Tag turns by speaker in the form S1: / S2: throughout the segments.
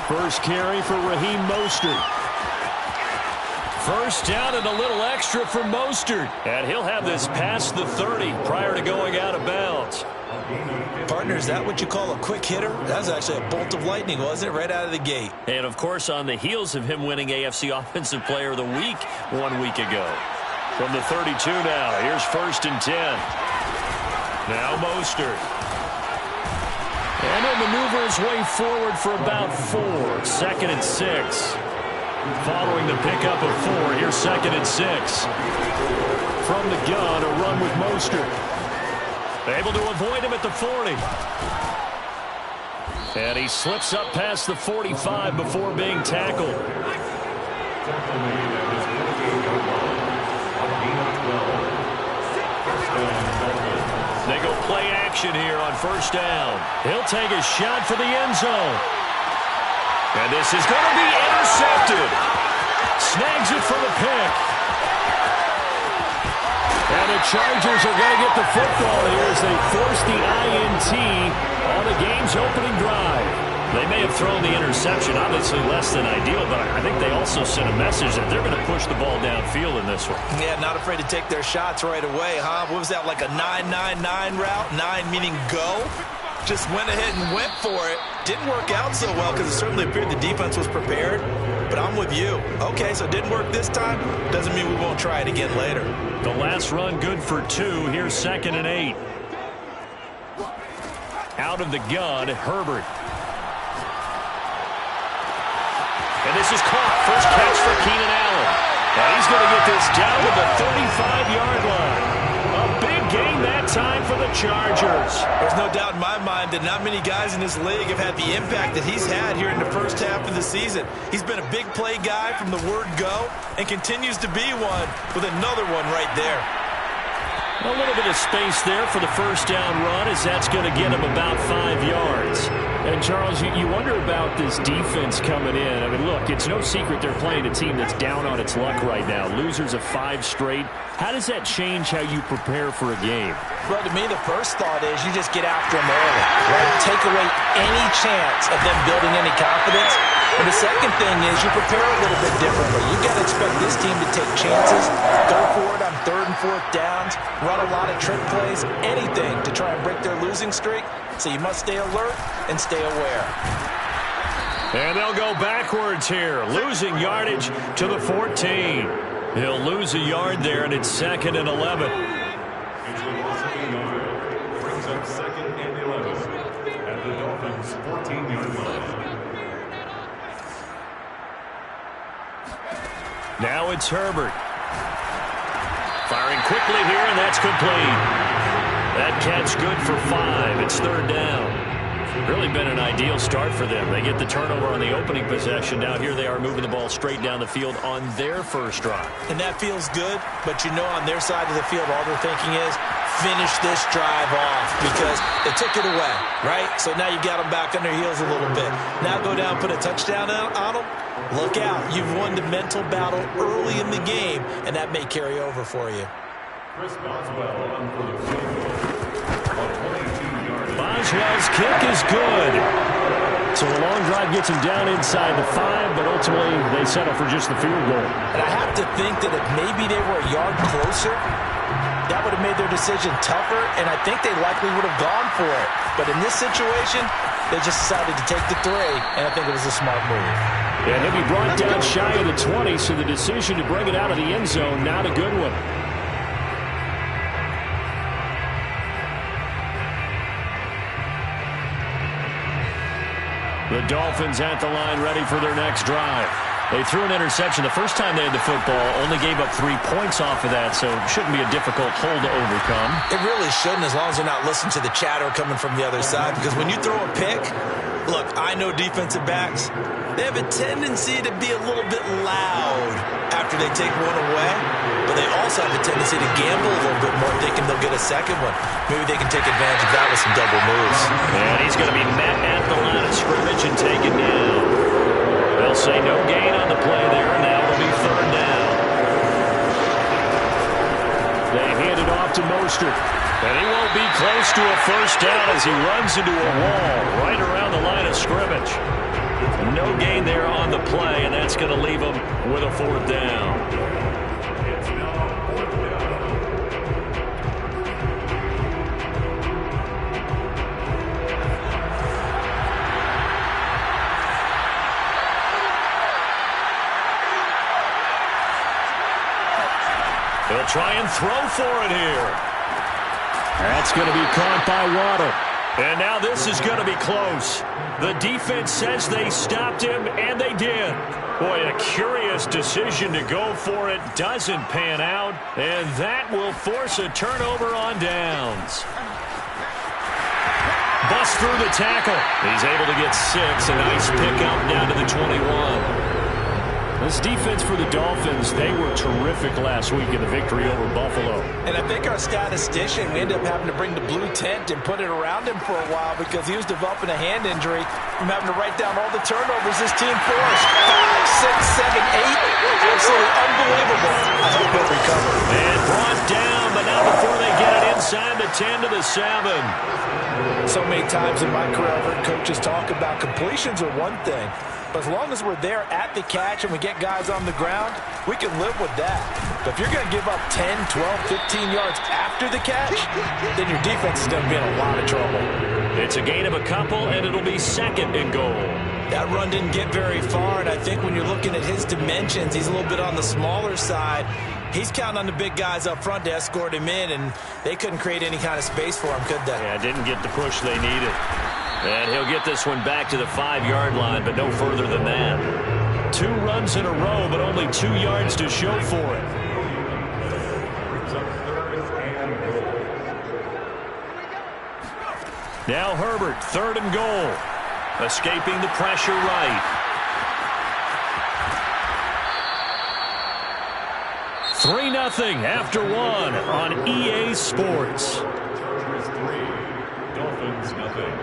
S1: First carry for Raheem Mostert. First down and a little extra for Mostert. And he'll have this past the 30 prior to going out of bounds.
S2: Partner, is that what you call a quick hitter? That was actually a bolt of lightning, wasn't it? Right out of the gate.
S1: And, of course, on the heels of him winning AFC Offensive Player of the Week 1 week ago. From the 32 now, here's 1st and 10. Now Mostert. And he'll maneuver his way forward for about 4. 2nd and 6. Following the pickup of 4, here's 2nd and 6. From the gun, a run with Mostert. Able to avoid him at the 40. And he slips up past the 45 before being tackled. They go play action here on 1st down. He'll take a shot for the end zone. And this is going to be intercepted. Snags it for the pick. And the Chargers are going to get the football here as they force the INT on the game's opening drive. They may have thrown the interception, obviously less than ideal, but I think they also sent a message that they're going to push the ball downfield in this one.
S2: Yeah, not afraid to take their shots right away, huh? What was that, like a 9-9-9 route? 9 meaning go? Just went ahead and went for it. Didn't work out so well because it certainly appeared the defense was prepared. But I'm with you. Okay, so it didn't work this time. Doesn't mean we won't try it again later.
S1: The last run good for 2. Here's 2nd and 8. Out of the gun, Herbert. And this is caught. First catch for Keenan Allen. And he's going to get this down to the 35-yard line. A big gain that time for the Chargers.
S2: There's no doubt in my mind that not many guys in this league have had the impact that he's had here in the first half of the season. He's been a big play guy from the word go and continues to be one with another one right there.
S1: A little bit of space there for the first down run as that's going to get him about 5 yards. And, Charles, you wonder about this defense coming in. I mean, look, it's no secret they're playing a team that's down on its luck right now. Losers of 5 straight. How does that change how you prepare for a game?
S2: Well, to me, the first thought is you just get after them early, right? Take away any chance of them building any confidence. And the second thing is you prepare a little bit differently. You got to expect this team to take chances, go for it on 3rd and 4th downs, run a lot of trick plays, anything to try and break their losing streak. So you must stay alert and stay aware.
S1: And they'll go backwards here, losing yardage to the 14. He'll lose a yard there, and it's 2nd and 11.
S3: Brings up 2nd and 11 at the Dolphins' 14-yard line.
S1: Now it's Herbert. Firing quickly here, and that's complete. That catch good for 5. It's 3rd down. Really been an ideal start for them. They get the turnover on the opening possession. Now here they are moving the ball straight down the field on their first drive.
S2: And that feels good, but you know on their side of the field all they're thinking is finish this drive off because they took it away, right? So now you got them back on their heels a little bit. Now go down, put a touchdown on them. Look out. You've won the mental battle early in the game, and that may carry over for you.
S3: Chris Boswell on for the field goal. A 22-yard.
S1: Boswell's kick is good. So the long drive gets him down inside the 5, but ultimately they settle for just the field goal.
S2: And I have to think that if maybe they were a yard closer, that would have made their decision tougher, and I think they likely would have gone for it. But in this situation, they just decided to take the 3, and I think it was a smart move.
S1: And he'll be brought down shy of the 20, so the decision to bring it out of the end zone, not a good one. The Dolphins at the line ready for their next drive. They threw an interception the first time they had the football, only gave up 3 points off of that, so it shouldn't be a difficult hole to overcome.
S2: It really shouldn't, as long as they're not listening to the chatter coming from the other side, because when you throw a pick, look, I know defensive backs, they have a tendency to be a little bit loud after they take one away, but they also have a tendency to gamble a little bit more thinking they'll get a second one. Maybe they can take advantage of that with some double moves.
S1: And he's going to be met at the line of scrimmage and taken down. They'll say no gain on the play there, and now it'll be 3rd down. They hand it off to Mostert, and he won't be close to a first down as he runs into a wall right around the line of scrimmage. No gain gain there on the play, and that's going to leave them with a 4th down.
S3: It's now 4th down.
S1: They'll try and throw for it here. That's going to be caught by Waddle. And now this is going to be close. The defense says they stopped him, and they did. Boy, a curious decision to go for it. Doesn't pan out, and that will force a turnover on downs. Bust through the tackle. He's able to get 6. A nice pickup down to the 21. This defense for the Dolphins, they were terrific last week in the victory over Buffalo.
S2: And I think our statistician, we ended up having to bring the blue tent and put it around him for a while because he was developing a hand injury from having to write down all the turnovers this team forced. 5, 6, 7, 8. Absolutely unbelievable. I hope he'll recover.
S1: And brought down, but now before they get it inside the 10 to the 7.
S2: So many times in my career, I've heard coaches talk about completions are one thing. But as long as we're there at the catch and we get guys on the ground, we can live with that. But if you're going to give up 10, 12, 15 yards after the catch, then your defense is going to be in a lot of trouble.
S1: It's a gain of a couple, and it'll be 2nd and goal.
S2: That run didn't get very far, and I think when you're looking at his dimensions, he's a little bit on the smaller side. He's counting on the big guys up front to escort him in, and they couldn't create any kind of space for him, could they?
S1: Yeah, didn't get the push they needed. And he'll get this one back to the 5-yard line, but no further than that. 2 runs in a row, but only 2 yards to show for it. Now Herbert, 3rd and goal. Escaping the pressure right. 3-0 after 1 on EA Sports.
S3: Chargers 3, Dolphins nothing.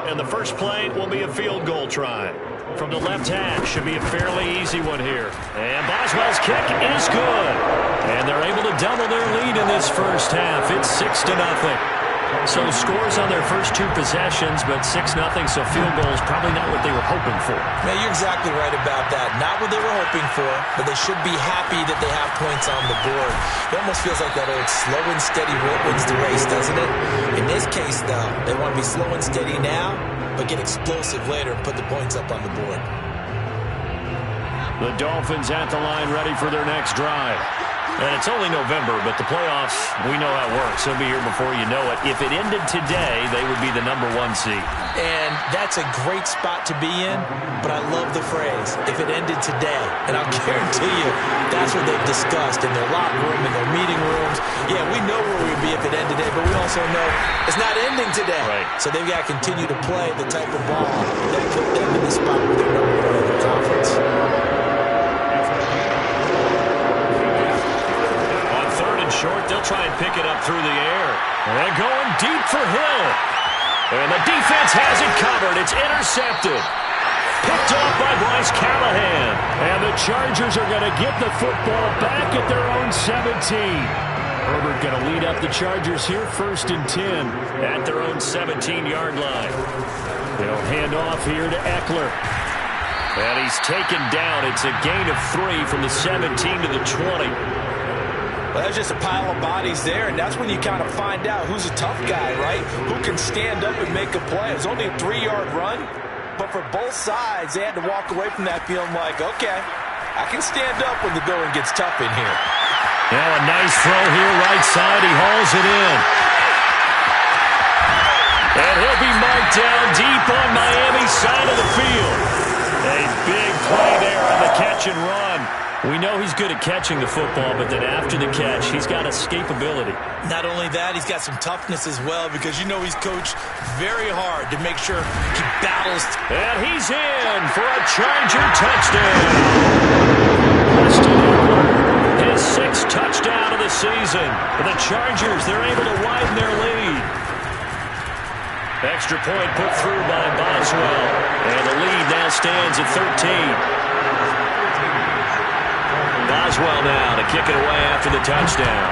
S1: And the first play will be a field goal try. From the left hash, should be a fairly easy one here. And Boswell's kick is good. And they're able to double their lead in this first half. It's 6-0. So scores on their first 2 possessions, but 6-0, so field goal is probably not what they were hoping for.
S2: Yeah, you're exactly right about that. Not what they were hoping for, but they should be happy that they have points on the board. It almost feels like that old slow and steady wins the race, doesn't it? In this case, though, they want to be slow and steady now, but get explosive later and put the points up on the board.
S1: The Dolphins at the line ready for their next drive. And it's only November, but the playoffs, we know how it works. They'll be here before you know it. If it ended today, they would be the #1 seed.
S2: And that's a great spot to be in, but I love the phrase, if it ended today. And I'll guarantee you, that's what they've discussed in their locker room, in their meeting rooms. Yeah, we know where we'd be if it ended today, but we also know it's not ending today.
S1: Right.
S2: So they've got to continue to play the type of ball that put them in the spot where they're #1 in the conference.
S1: Short, they'll try and pick it up through the air. And going deep for Hill. And the defense has it covered. It's intercepted. Picked off by Bryce Callahan. And the Chargers are going to get the football back at their own 17. Herbert going to lead up the Chargers here, 1st and 10 at their own 17-yard line. They'll hand off here to Eckler. And he's taken down. It's a gain of 3 from the 17 to the 20.
S2: Well, there's just a pile of bodies there, and that's when you kind of find out who's a tough guy, right? Who can stand up and make a play. It was only a 3-yard run, but for both sides, they had to walk away from that feeling like, okay, I can stand up when the going gets tough in here.
S1: Now a nice throw here, right side. He hauls it in. And he'll be marked down deep on Miami's side of the field. A big play there on the catch and run. We know he's good at catching the football, but then after the catch, he's got escapability.
S2: Not only that, he's got some toughness as well, because you know he's coached very hard to make sure he battles.
S1: And he's in for a Charger touchdown. Austin Eckler, his 6th touchdown of the season. For the Chargers, they're able to widen their lead. Extra point put through by Boswell. And the lead now stands at 13. Boswell now to kick it away after the touchdown.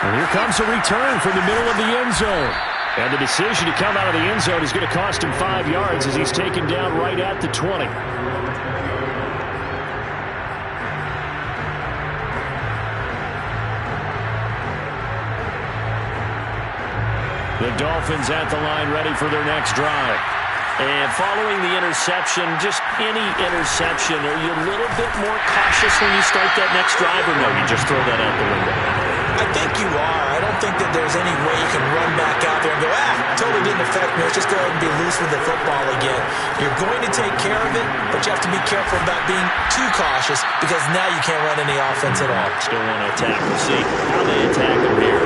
S1: And here comes a return from the middle of the end zone. And the decision to come out of the end zone is going to cost him 5 yards as he's taken down right at the 20. The Dolphins at the line, ready for their next drive. And following the interception, just any interception, are you a little bit more cautious when you start that next drive, or no, you just throw that out the window?
S2: I think you are. I don't think that there's any way you can run back out there and go, totally didn't affect me. Let's just go ahead and be loose with the football again. You're going to take care of it, but you have to be careful about being too cautious because now you can't run any offense at all.
S1: Still want to attack. We'll see how they attack him here.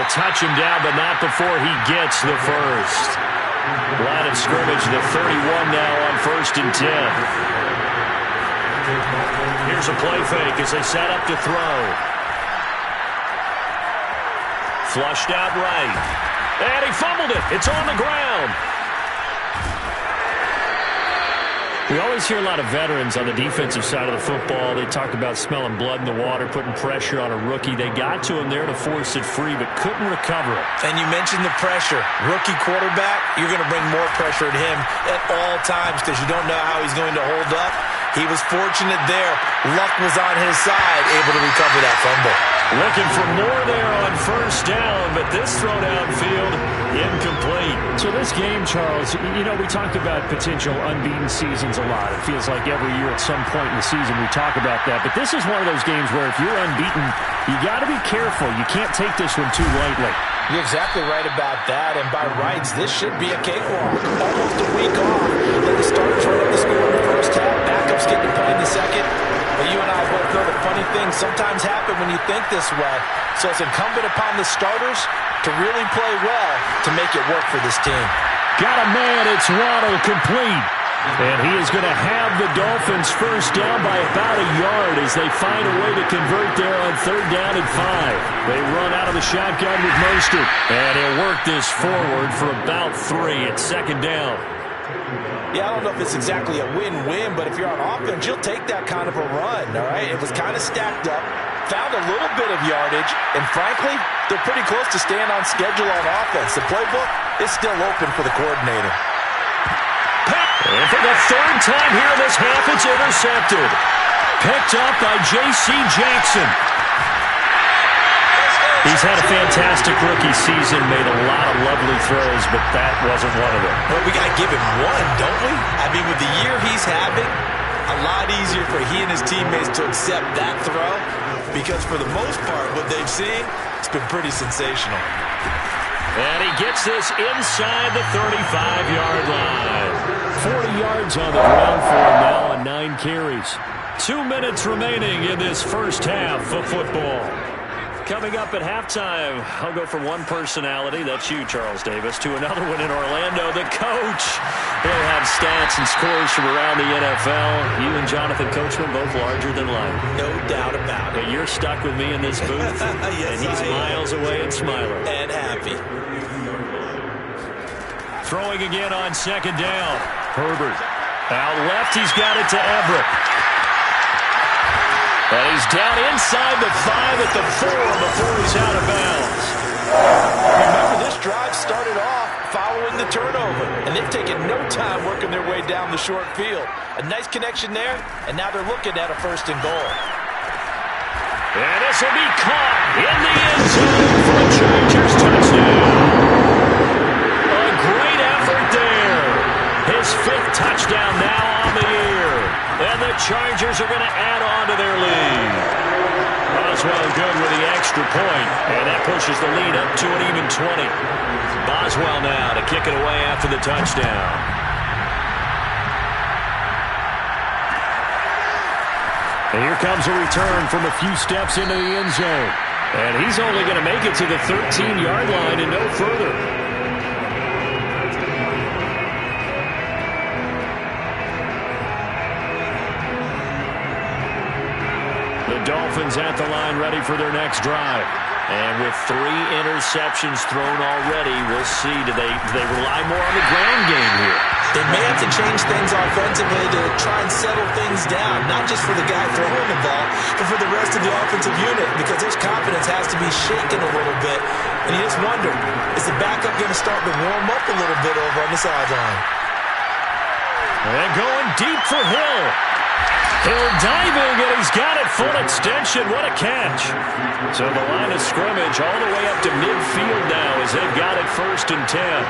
S1: Touch him down, but not before he gets the first. Line of scrimmage, the 31 now on 1st and 10. Here's a play fake as they set up to throw. Flushed out right. And he fumbled it. It's on the ground. We always hear a lot of veterans on the defensive side of the football. They talk about smelling blood in the water, putting pressure on a rookie. They got to him there to force it free, but couldn't recover it.
S2: And you mentioned the pressure. Rookie quarterback, you're going to bring more pressure at him at all times because you don't know how he's going to hold up. He was fortunate there. Luck was on his side, able to recover that fumble.
S1: Looking for more there on 1st down, but this throw downfield, incomplete. So this game, Charles, you know, we talk about potential unbeaten seasons a lot. It feels like every year at some point in the season we talk about that. But this is one of those games where if you're unbeaten, you got to be careful. You can't take this one too lightly.
S2: You're exactly right about that, and by rights, this should be a cakewalk. Almost a week off. Let the starters run up the score in the first half. Backups get to play in the second. But you and I both know the funny things sometimes happen when you think this way. So it's incumbent upon the starters to really play well to make it work for this team.
S1: Got a man, it's Waddle, complete. And he is going to have the Dolphins first down by about a yard as they find a way to convert there on 3rd down and 5. They run out of the shotgun with Mostert. And he'll work this forward for about 3 at 2nd down.
S2: Yeah, I don't know if it's exactly a win-win, but if you're on offense, you'll take that kind of a run, all right? It was kind of stacked up, found a little bit of yardage, and frankly, they're pretty close to staying on schedule on offense. The playbook is still open for the coordinator.
S1: And for the 3rd time here in this half, it's intercepted. Picked up by J.C. Jackson. He's had a fantastic rookie season, made a lot of lovely throws, but that wasn't one of them.
S2: Well, we got to give him one, don't we? I mean, with the year he's having, a lot easier for he and his teammates to accept that throw because for the most part, what they've seen, it's been pretty sensational.
S1: And he gets this inside the 35-yard line. 40 yards on the ground for him now on 9 carries. 2 minutes remaining in this first half of football. Coming up at halftime, I'll go from one personality, that's you, Charles Davis, to another one in Orlando, the coach. He'll have stats and scores from around the NFL. You and Jonathan Coachman both larger than life.
S2: No doubt about it.
S1: But you're stuck with me in this booth,
S2: yes,
S1: and he's miles away and smiling.
S2: And happy.
S1: Throwing again on 2nd down. Herbert. Out left, he's got it to Everett. And he's down inside the 5 at the 4 before he's out of bounds.
S2: Remember, this drive started off following the turnover, and they've taken no time working their way down the short field. A nice connection there, and now they're looking at a 1st and goal.
S1: And this will be caught in the end zone for a Chargers touchdown. A great effort there. His 5th touchdown now on the year. And the Chargers are going to add on to their lead. Boswell good with the extra point, and that pushes the lead up to an even 20. Boswell now to kick it away after the touchdown. And here comes a return from a few steps into the end zone. And he's only going to make it to the 13-yard line and no further. The Dolphins at the line ready for their next drive. And with 3 interceptions thrown already, we'll see. Do they rely more on the ground game here?
S2: They may have to change things offensively to try and settle things down, not just for the guy throwing the ball, but for the rest of the offensive unit, because his confidence has to be shaken a little bit. And you just wonder, is the backup going to start to warm up a little bit over on the sideline?
S1: And going deep for Hill. Hill diving, and he's got it full extension. What a catch. So the line of scrimmage all the way up to midfield now as they've got it 1st and 10.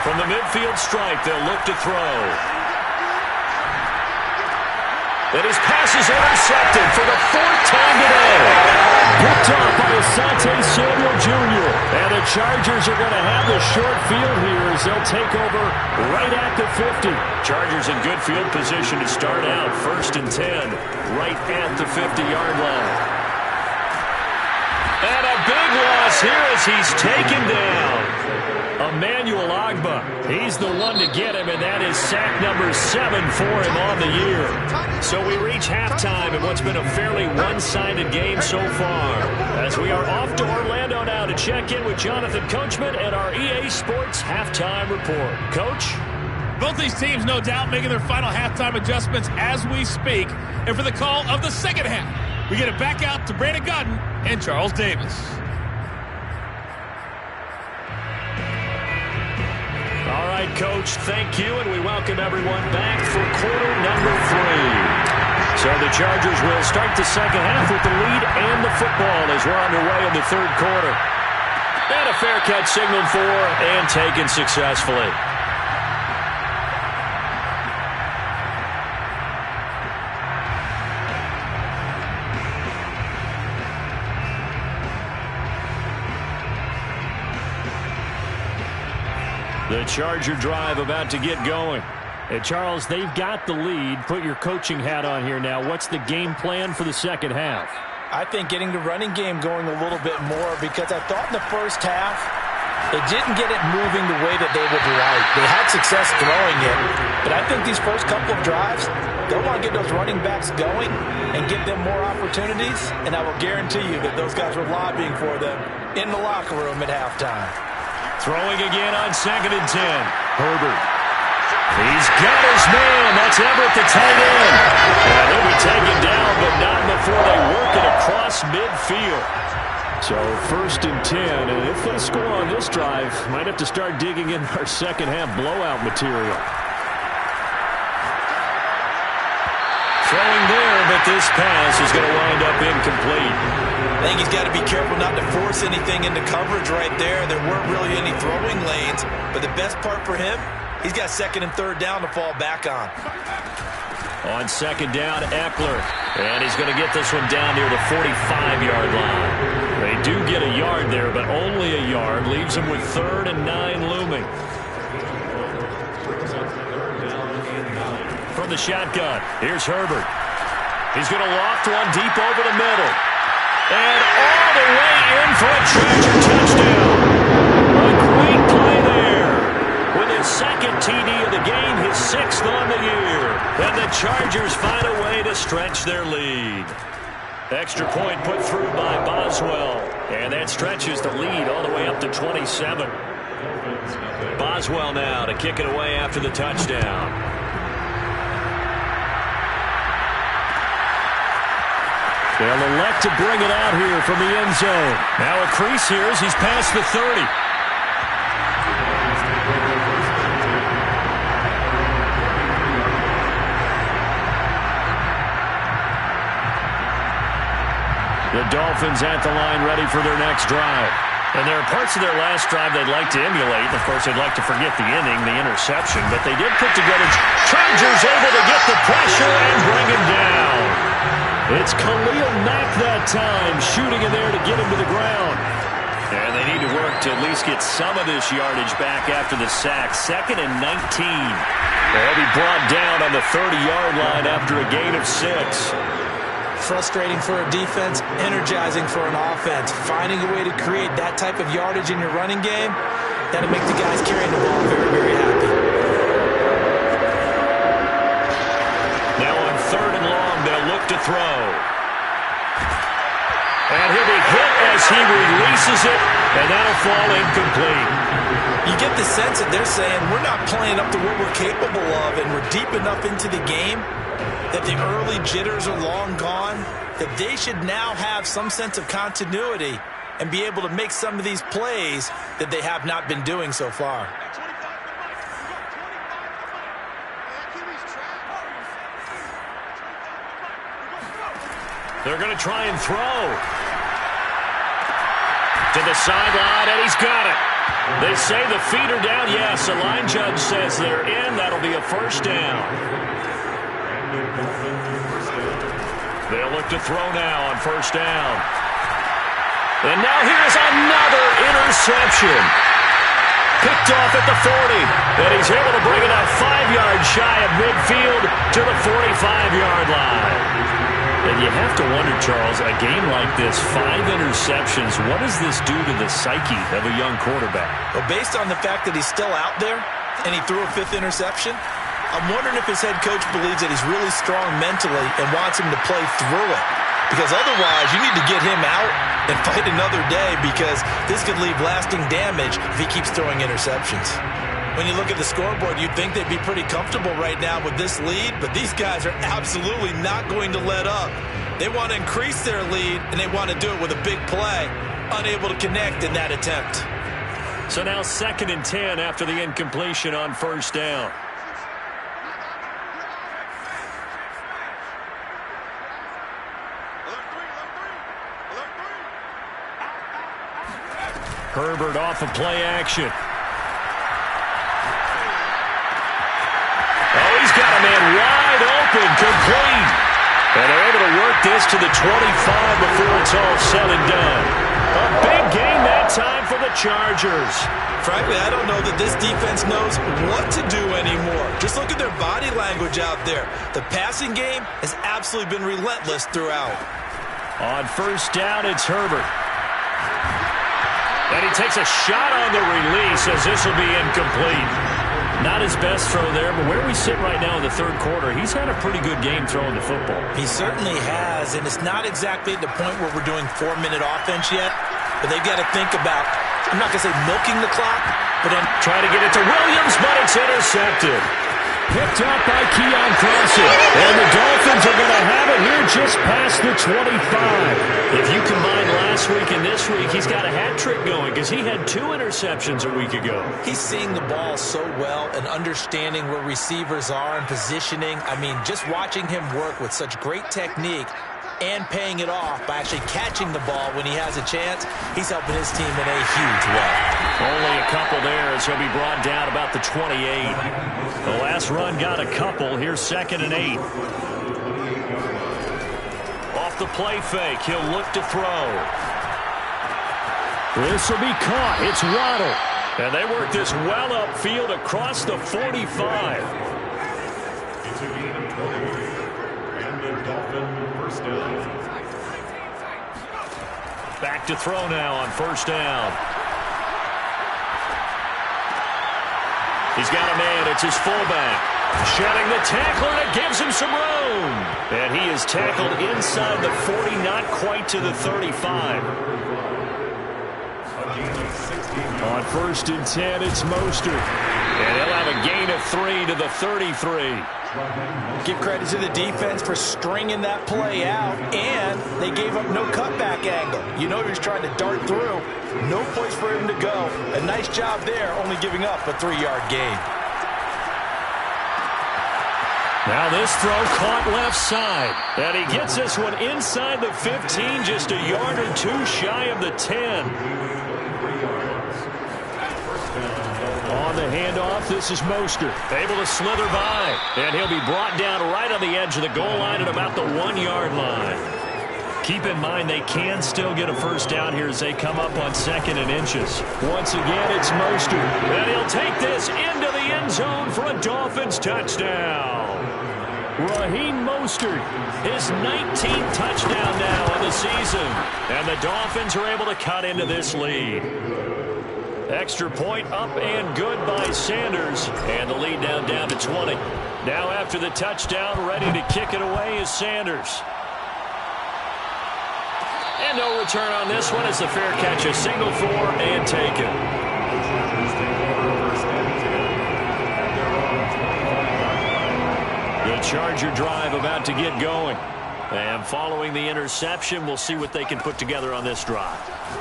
S1: From the midfield stripe, they'll look to throw. And his pass is intercepted for the 4th time today. Picked off by Asante Samuel Jr. And the Chargers are going to have the short field here as they'll take over right at the 50. Chargers in good field position to start out. 1st and 10, right at the 50-yard line. And a big loss here as he's taken down. Emmanuel Ogbah, he's the one to get him, and that is sack number 7 for him on the year. So we reach halftime in what's been a fairly one-sided game so far, as we are off to Orlando now to check in with Jonathan Coachman and our EA Sports Halftime Report. Coach?
S4: Both these teams, no doubt, making their final halftime adjustments as we speak. And for the call of the second half, we get it back out to Brandon Godden and Charles Davis.
S1: All right, Coach, thank you, and we welcome everyone back for quarter number 3. So the Chargers will start the second half with the lead and the football as we're underway in the 3rd quarter. And a fair catch signaled for and taken successfully. The Charger drive about to get going.
S5: Hey, Charles, they've got the lead. Put your coaching hat on here now. What's the game plan for the second half?
S2: I think getting the running game going a little bit more, because I thought in the first half they didn't get it moving the way that they would like. They had success throwing it, but I think these first couple of drives, they'll want to get those running backs going and give them more opportunities, and I will guarantee you that those guys were lobbying for them in the locker room at halftime.
S1: Throwing again on 2nd and 10. Herbert. He's got his man. That's Everett, the tight end. And he'll be taken down, but not before they work it across midfield.
S5: So 1st and 10, and if they score on this drive, might have to start digging in our second half blowout material.
S1: Throwing there, but this pass is going to wind up incomplete.
S2: I think he's got to be careful not to force anything into coverage right there. There weren't really any throwing lanes, but the best part for him, he's got 2nd and 3rd down to fall back on.
S1: On 2nd down, Eckler. And he's going to get this one down near the 45-yard line. They do get a yard there, but only a yard. Leaves them with 3rd and 9 looming. From the shotgun, here's Herbert. He's going to loft one deep over the middle. And all the way in for a Charger touchdown. A great play there. With his 2nd TD of the game, his 6th on the year. And the Chargers find a way to stretch their lead. Extra point put through by Boswell. And that stretches the lead all the way up to 27. Boswell now to kick it away after the touchdown.
S5: They'll elect to bring it out here from the end zone.
S1: Now a crease here as he's past the 30. The Dolphins at the line ready for their next drive. And there are parts of their last drive they'd like to emulate. Of course, they'd like to forget the inning, the interception. But they did put together. Chargers able to get the pressure and bring him down.
S5: It's Khalil Mack that time, shooting in there to get him to the ground.
S1: And they need to work to at least get some of this yardage back after the sack. 2nd and 19. They'll be brought down on the 30-yard line after a gain of 6.
S2: Frustrating for a defense, energizing for an offense. Finding a way to create that type of yardage in your running game, that'll make the guys carrying the ball very, very happy.
S1: Now on 3rd and long, they'll look to throw. And he'll be hit as he releases it, and that'll fall incomplete.
S2: You get the sense that they're saying we're not playing up to what we're capable of, and we're deep enough into the game that the early jitters are long gone, that they should now have some sense of continuity and be able to make some of these plays that they have not been doing so far.
S1: They're going to try and throw. To the sideline, and he's got it. They say the feet are down. Yes, the line judge says they're in. That'll be a first down. They'll look to throw now on first down. And now here's another interception. Picked off at the 40. And he's able to bring it up 5 yards shy of midfield to the 45-yard line. And you have to wonder, Charles, a game like this, 5 interceptions, what does this do to the psyche of a young quarterback?
S2: Well, based on the fact that he's still out there and he threw a 5th interception, I'm wondering if his head coach believes that he's really strong mentally and wants him to play through it. Because otherwise, you need to get him out and fight another day, because this could leave lasting damage if he keeps throwing interceptions. When you look at the scoreboard, you'd think they'd be pretty comfortable right now with this lead, but these guys are absolutely not going to let up. They want to increase their lead, and they want to do it with a big play. Unable to connect in that attempt.
S1: So now 2nd and 10 after the incompletion on first down. Herbert off of play action. He's got a man wide open, complete. And they're able to work this to the 25 before it's all said and done. A big game that time for the Chargers.
S2: Frankly, I don't know that this defense knows what to do anymore. Just look at their body language out there. The passing game has absolutely been relentless throughout.
S1: On first down, it's Herbert. And he takes a shot on the release as this will be incomplete. Not his best throw there, but where we sit right now in the 3rd quarter, he's had a pretty good game throwing the football.
S2: He certainly has, and it's not exactly at the point where we're doing 4-minute offense yet, but they've got to think about, I'm not going to say milking the clock, but
S1: try to get it to Williams, but it's intercepted. Picked up by Keon Crossett. And the Dolphins are going to have it here just past the 25. If you combine last week and this week, he's got a hat trick going because he had 2 interceptions a week ago.
S2: He's seeing the ball so well and understanding where receivers are and positioning. I mean, just watching him work with such great technique and paying it off by actually catching the ball when he has a chance, he's helping his team in a huge way.
S1: Only a couple there as he'll be brought down about the 28. The last run got a couple. Here's 2nd and 8. Off the play fake, he'll look to throw. This will be caught. It's Waddle. And they work this well upfield across the 45.
S3: It's a gain of 20. And the Dolphin first down.
S1: Back to throw now on first down. He's got a man. It's his fullback. Shedding the tackler, and it gives him some room. And he is tackled inside the 40, not quite to the 35. On first and 10, it's Mostert. And he'll have a gain of 3 to the 33.
S2: Give credit to the defense for stringing that play out, and they gave up no cutback angle. You know he was trying to dart through. No place for him to go. A nice job there, only giving up a 3-yard gain.
S1: Now this throw caught left side. And he gets this one inside the 15, just a yard or 2 shy of the 10. On the handoff, this is Mostert. Able to slither by. And he'll be brought down right on the edge of the goal line at about the 1-yard line. Keep in mind they can still get a first down here as they come up on 2nd and inches. Once again, it's Mostert. And he'll take this into the end zone for a Dolphins touchdown. Raheem Mostert, his 19th touchdown now of the season. And the Dolphins are able to cut into this lead. Extra point up and good by Sanders. And the lead down to 20. Now after the touchdown, ready to kick it away is Sanders. And no return on this one as the fair catch, a single for and taken. Charger drive about to get going. And following the interception, we'll see what they can put together on this drive.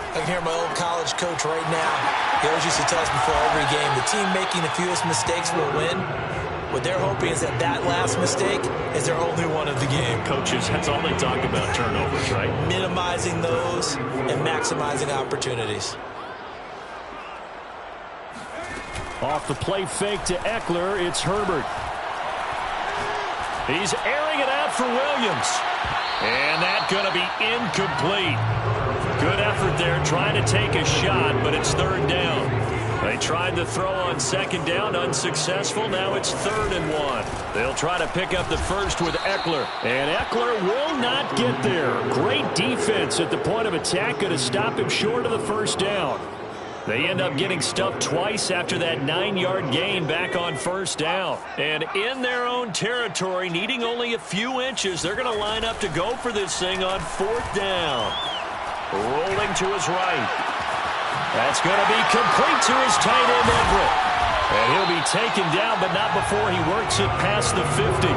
S2: I can hear my old college coach right now. He always used to tell us before every game, the team making the fewest mistakes will win. What they're hoping is that that last mistake is their only one of the game.
S1: Coaches, that's all they talk about, turnovers, right?
S2: Minimizing those and maximizing opportunities.
S5: Off the play fake to Eckler, it's Herbert.
S1: He's airing it out for Williams. And that's going to be incomplete. Good effort there trying to take a shot, but it's third down. They tried to throw on second down, unsuccessful. Now it's 3rd and 1. They'll try to pick up the first with Eckler.
S5: And Eckler will not get there. Great defense at the point of attack. Going to stop him short of the first down.
S1: They end up getting stuffed twice after that 9-yard gain back on first down. And in their own territory, needing only a few inches, they're going to line up to go for this thing on 4th down. Rolling to his right. That's going to be complete to his tight end, Everett. And he'll be taken down, but not before he works it past the 50.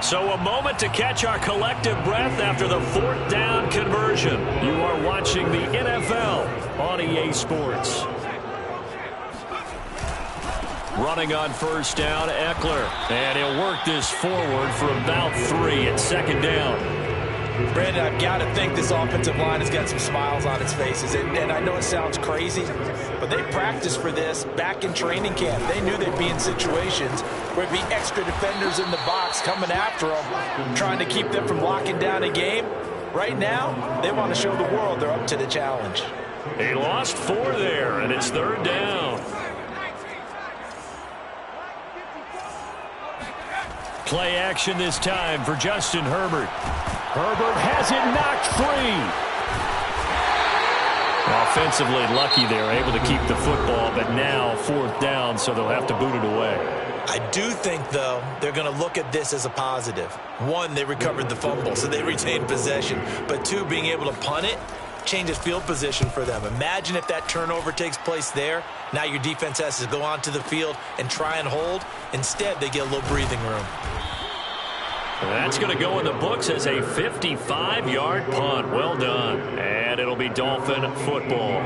S1: So a moment to catch our collective breath after the 4th down conversion. You are watching the NFL on EA Sports. Running on first down, Eckler. And he'll work this forward for about 3 at 2nd down.
S2: Brandon, I've got to think this offensive line has got some smiles on its faces. And I know it sounds crazy, but they practiced for this back in training camp. They knew they'd be in situations where there'd be extra defenders in the box coming after them, trying to keep them from locking down a game. Right now, they want to show the world they're up to the challenge.
S1: He lost 4 there, and it's 3rd down. Play action this time for Justin Herbert.
S5: Herbert has it knocked free.
S1: Offensively lucky they're able to keep the football, but now 4th down, so they'll have to boot it away.
S2: I do think, though, they're going to look at this as a positive. 1, they recovered the fumble, so they retained possession. But 2, being able to punt it changes field position for them. Imagine if that turnover takes place there. Now your defense has to go onto the field and try and hold. Instead, they get a little breathing room.
S1: That's going to go in the books as a 55-yard punt. Well done. And it'll be Dolphin football.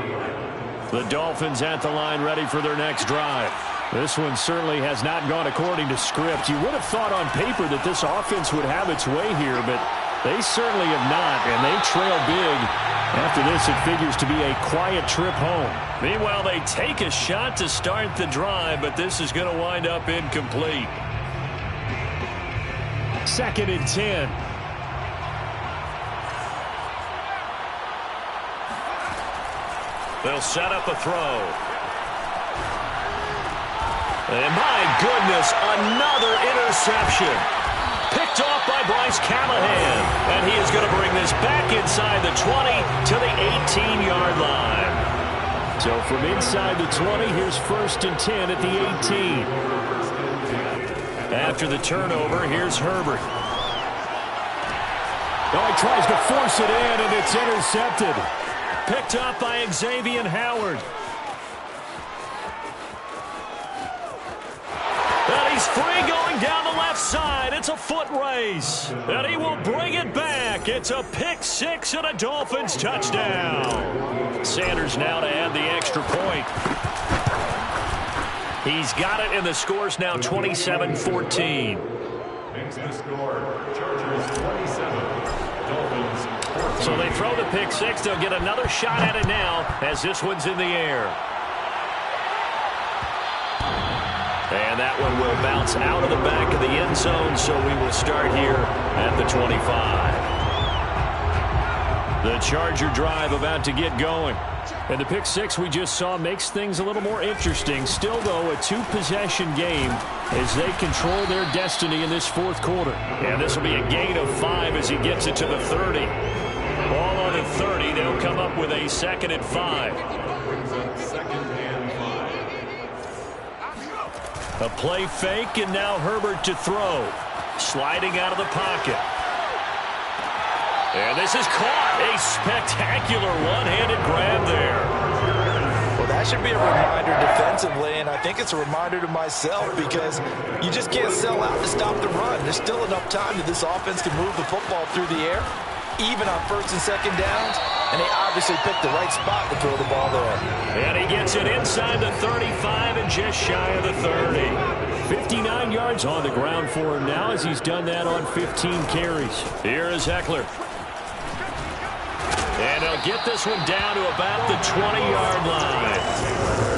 S1: The Dolphins at the line ready for their next drive.
S5: This one certainly has not gone according to script. You would have thought on paper that this offense would have its way here, but they certainly have not, and they trail big. After this, it figures to be a quiet trip home.
S1: Meanwhile, they take a shot to start the drive, but this is going to wind up incomplete.
S5: 2nd and 10.
S1: They'll set up a throw. And my goodness, another interception. Picked off by Bryce Callahan. And he is going to bring this back inside the 20 to the 18-yard line.
S5: So from inside the 20, here's 1st and 10 at the 18.
S1: After the turnover, here's Herbert.
S5: Oh, he tries to force it in, and it's intercepted.
S1: Picked up by Xavier Howard. And he's free going down the left side. It's a foot race. And he will bring it back. It's a pick 6 and a Dolphins touchdown. Sanders now to add the extra point. He's got it, and the score's now 27-14.
S3: Makes the score, Chargers 27, Dolphins 14.
S1: So they throw the pick 6. They'll get another shot at it now as this one's in the air. And that one will bounce out of the back of the end zone, so we will start here at the 25. The Charger drive about to get going.
S5: And the pick 6 we just saw makes things a little more interesting. Still, though, a 2-possession game as they control their destiny in this 4th quarter.
S1: And this will be a gain of 5 as he gets it to the 30. Ball on the 30. They'll come up with a 2nd and 5.
S3: Brings up 2nd and 5.
S1: A play fake, and now Herbert to throw. Sliding out of the pocket. And this is caught. A spectacular one-handed grab there.
S2: Well, that that should be a reminder defensively, and I think it's a reminder to myself because you just can't sell out to stop the run. There's still enough time that this offense can move the football through the air, even on first and second downs, and they obviously picked the right spot to throw the ball there.
S1: And he gets it inside the 35 and just shy of the 30.
S5: 59 yards on the ground for him now as he's done that on 15 carries.
S1: Here is Eckler. And he'll get this one down to about the 20-yard line.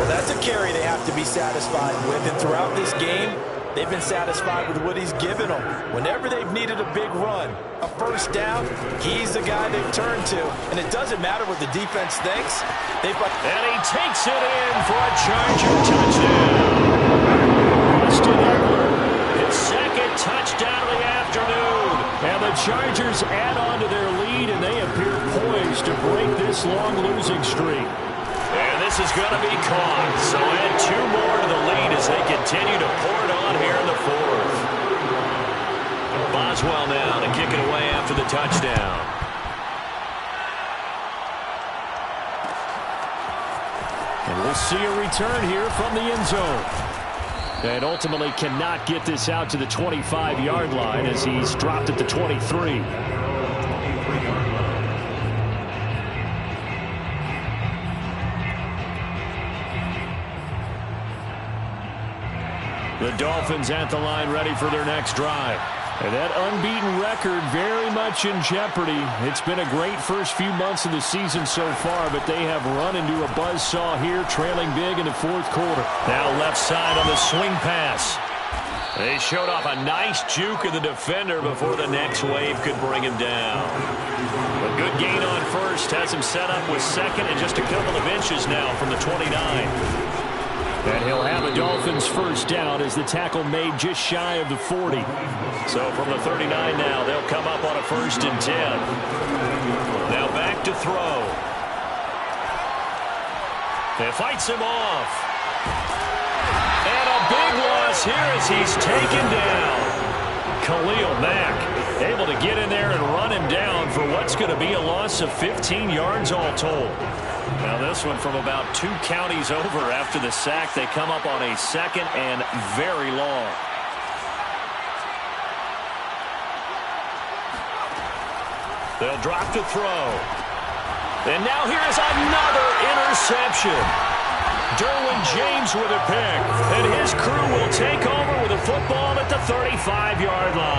S2: Well, that's a carry they have to be satisfied with, and throughout this game, they've been satisfied with what he's given them. Whenever they've needed a big run, a first down, he's the guy they've turned to. And it doesn't matter what the defense thinks.
S1: And he takes it in for a Charger touchdown.
S5: Austin Eckler.
S1: His second touchdown of the afternoon.
S5: And the Chargers add on to their lead, and they appear poised to break this long losing streak.
S1: And this is going to be caught. So add 2 more to the lead as they continue to pour it on here in the fourth. Boswell now to kick it away after the touchdown.
S5: And we'll see a return here from the end zone. And ultimately cannot get this out to the 25-yard line as he's dropped at the 23.
S1: The Dolphins at the line ready for their next drive.
S5: And that unbeaten record very much in jeopardy. It's been a great first few months of the season so far, but they have run into a buzzsaw here, trailing big in the fourth quarter.
S1: Now left side on the swing pass. They showed off a nice juke of the defender before the next wave could bring him down. A good gain on first has him set up with second and just a couple of inches now from the 29.
S5: And he'll have a Dolphins first down as the tackle made just shy of the 40.
S1: So from the 39 now, they'll come up on a 1st and 10. Now back to throw. It fights him off. And a big loss here as he's taken down. Khalil Mack able to get in there and run him down for what's going to be a loss of 15 yards all told. Now this one from about 2 counties over after the sack. They come up on a 2nd and very long. They'll drop to throw. And now here's another interception. Derwin James with a pick. And his crew will take over with a football at the 35-yard line.